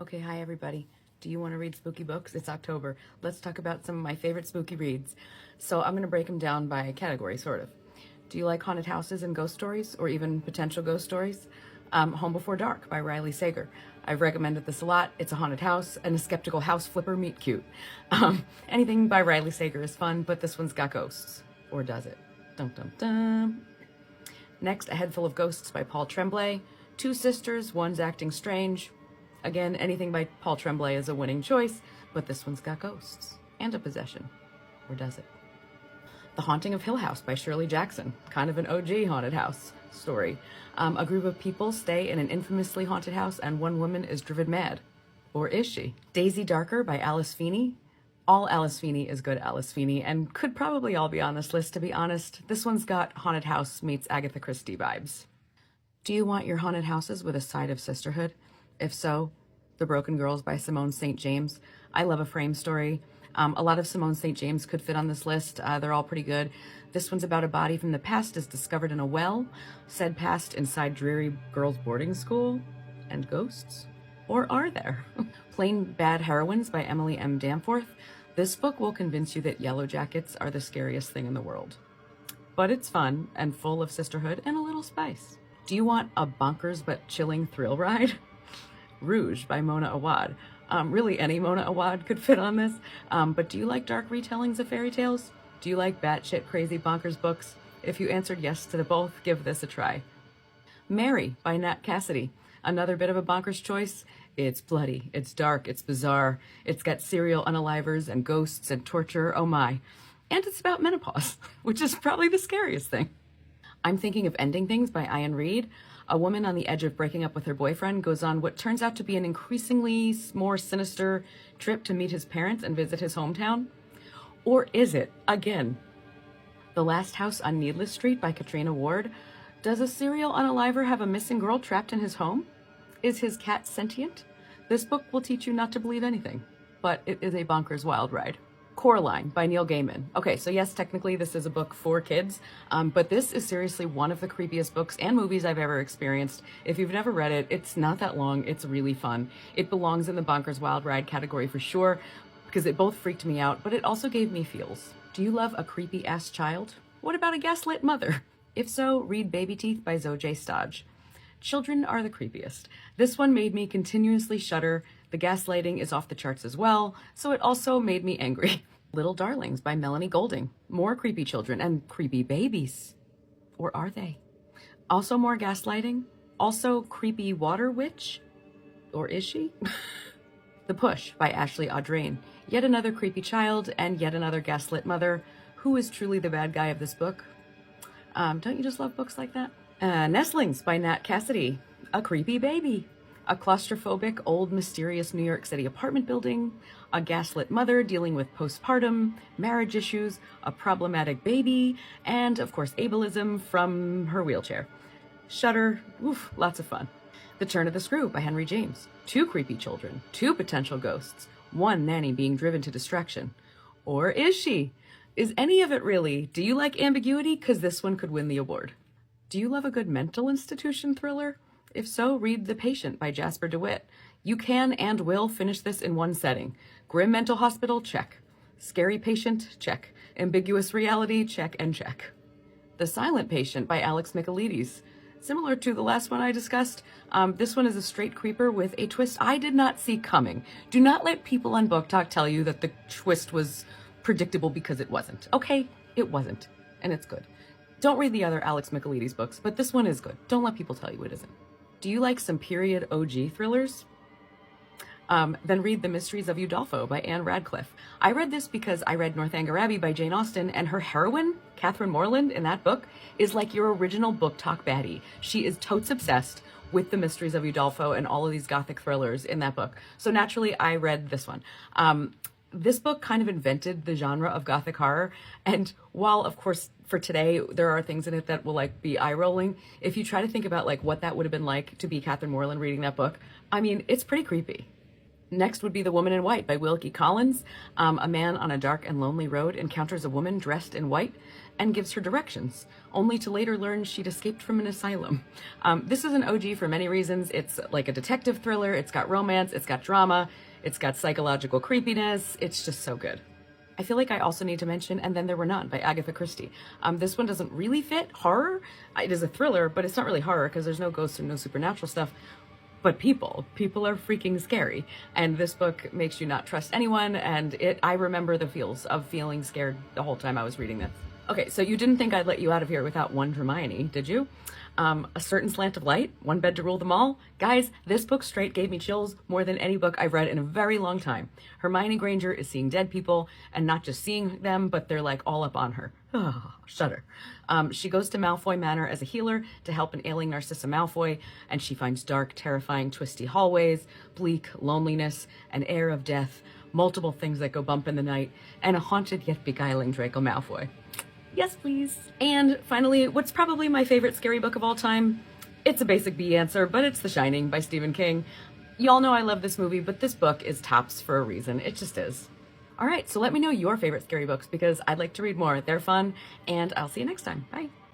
Okay, hi everybody. Do you want to read spooky books? It's October. Let's talk about some of my favorite spooky reads. So I'm going to break them down by category, sort of. Do you like haunted houses and ghost stories, or even potential ghost stories? Home Before Dark by Riley Sager. I've recommended this a lot. It's a haunted house and a skeptical house flipper meet cute. Anything by Riley Sager is fun, but this one's got ghosts. Or does it? Dum dum dum. Next, A Head Full of Ghosts by Paul Tremblay. Two sisters, one's acting strange. Again, anything by Paul Tremblay is a winning choice, but this one's got ghosts and a possession. Or does it? The Haunting of Hill House by Shirley Jackson. Kind of an OG haunted house story. A group of people stay in an infamously haunted house and one woman is driven mad. Or is she? Daisy Darker by Alice Feeney. All Alice Feeney is good Alice Feeney and could probably all be on this list, to be honest. This one's got haunted house meets Agatha Christie vibes. Do you want your haunted houses with a side of sisterhood? If so, The Broken Girls by Simone St. James. I love a frame story. A lot of Simone St. James could fit on this list. They're all pretty good. This one's about a body from the past is discovered in a well, said past inside dreary girls' boarding school, and ghosts? Or are there? Plain Bad Heroines by Emily M. Danforth. This book will convince you that yellow jackets are the scariest thing in the world. But it's fun and full of sisterhood and a little spice. Do you want a bonkers but chilling thrill ride? Rouge by Mona Awad. Really any Mona Awad could fit on this. But do you like dark retellings of fairy tales? Do you like batshit crazy bonkers books? If you answered yes to the both, give this a try. Mary by Nat Cassidy. Another bit of a bonkers choice. It's bloody, it's dark, it's bizarre. It's got serial unalivers and ghosts and torture, oh my. And it's about menopause, which is probably the scariest thing. I'm Thinking of Ending Things by Ian Reid. A woman on the edge of breaking up with her boyfriend goes on what turns out to be an increasingly more sinister trip to meet his parents and visit his hometown. Or is it, again, The Last House on Needless Street by Katrina Ward? Does a serial unaliver have a missing girl trapped in his home? Is his cat sentient? This book will teach you not to believe anything, but it is a bonkers wild ride. Coraline by Neil Gaiman. Okay, so yes, technically this is a book for kids, but this is seriously one of the creepiest books and movies I've ever experienced. If you've never read it, it's not that long. It's really fun. It belongs in the bonkers wild ride category for sure, because it both freaked me out, but it also gave me feels. Do you love a creepy ass child? What about a gaslit mother? If so, read Baby Teeth by Zoe J. Stodge. Children are the creepiest. This one made me continuously shudder. The gaslighting is off the charts as well, so it also made me angry. Little Darlings by Melanie Golding. More creepy children and creepy babies. Or are they? Also more gaslighting. Also creepy water witch. Or is she? The Push by Ashley Audrain. Yet another creepy child and yet another gaslit mother. Who is truly the bad guy of this book? Don't you just love books like that? Nestlings by Nat Cassidy. A creepy baby. A claustrophobic, old, mysterious New York City apartment building. A gaslit mother dealing with postpartum, marriage issues, a problematic baby, and, of course, ableism from her wheelchair. Shudder. Oof, lots of fun. The Turn of the Screw by Henry James. Two creepy children. Two potential ghosts. One nanny being driven to distraction. Or is she? Is any of it really? Do you like ambiguity? Because this one could win the award. Do you love a good mental institution thriller? If so, read The Patient by Jasper DeWitt. You can and will finish this in one setting. Grim mental hospital, check. Scary patient, check. Ambiguous reality, check and check. The Silent Patient by Alex Michaelides. Similar to the last one I discussed, this one is a straight creeper with a twist I did not see coming. Do not let people on Book Talk tell you that the twist was predictable, because it wasn't. Okay, it wasn't, and it's good. Don't read the other Alex Michaelides books, but this one is good. Don't let people tell you it isn't. Do you like some period OG thrillers? Then read The Mysteries of Udolpho by Anne Radcliffe. I read this because I read Northanger Abbey by Jane Austen, and her heroine, Catherine Morland, in that book, is like your original Book Talk baddie. She is totes obsessed with The Mysteries of Udolpho and all of these gothic thrillers in that book. So naturally, I read this one. This book kind of invented the genre of gothic horror, and while, of course, for today, there are things in it that will like be eye-rolling, if you try to think about like what that would have been like to be Catherine Morland reading that book, I mean, it's pretty creepy. Next would be The Woman in White by Wilkie Collins. A man on a dark and lonely road encounters a woman dressed in white. and gives her directions, only to later learn she'd escaped from an asylum. This is an OG for many reasons. It's like a detective thriller, it's got romance, it's got drama, it's got psychological creepiness. It's just so good. I feel like I also need to mention And Then There Were None by Agatha Christie. This one doesn't really fit horror. It is a thriller, but it's not really horror because there's no ghosts and no supernatural stuff. But people are freaking scary. And this book makes you not trust anyone. And I remember the feels of feeling scared the whole time I was reading this. Okay, so you didn't think I'd let you out of here without one Hermione, did you? A Certain Slant of Light, One Bed to Rule Them All. Guys, this book straight gave me chills more than any book I've read in a very long time. Hermione Granger is seeing dead people, and not just seeing them, but they're like all up on her. Oh, shudder. She goes to Malfoy Manor as a healer to help an ailing Narcissa Malfoy, and she finds dark, terrifying, twisty hallways, bleak loneliness, an air of death, multiple things that go bump in the night, and a haunted yet beguiling Draco Malfoy. Yes, please. And finally, what's probably my favorite scary book of all time? It's a basic B answer, but it's The Shining by Stephen King. Y'all know I love this movie, but this book is tops for a reason. It just is. All right, so let me know your favorite scary books because I'd like to read more. They're fun, and I'll see you next time. Bye.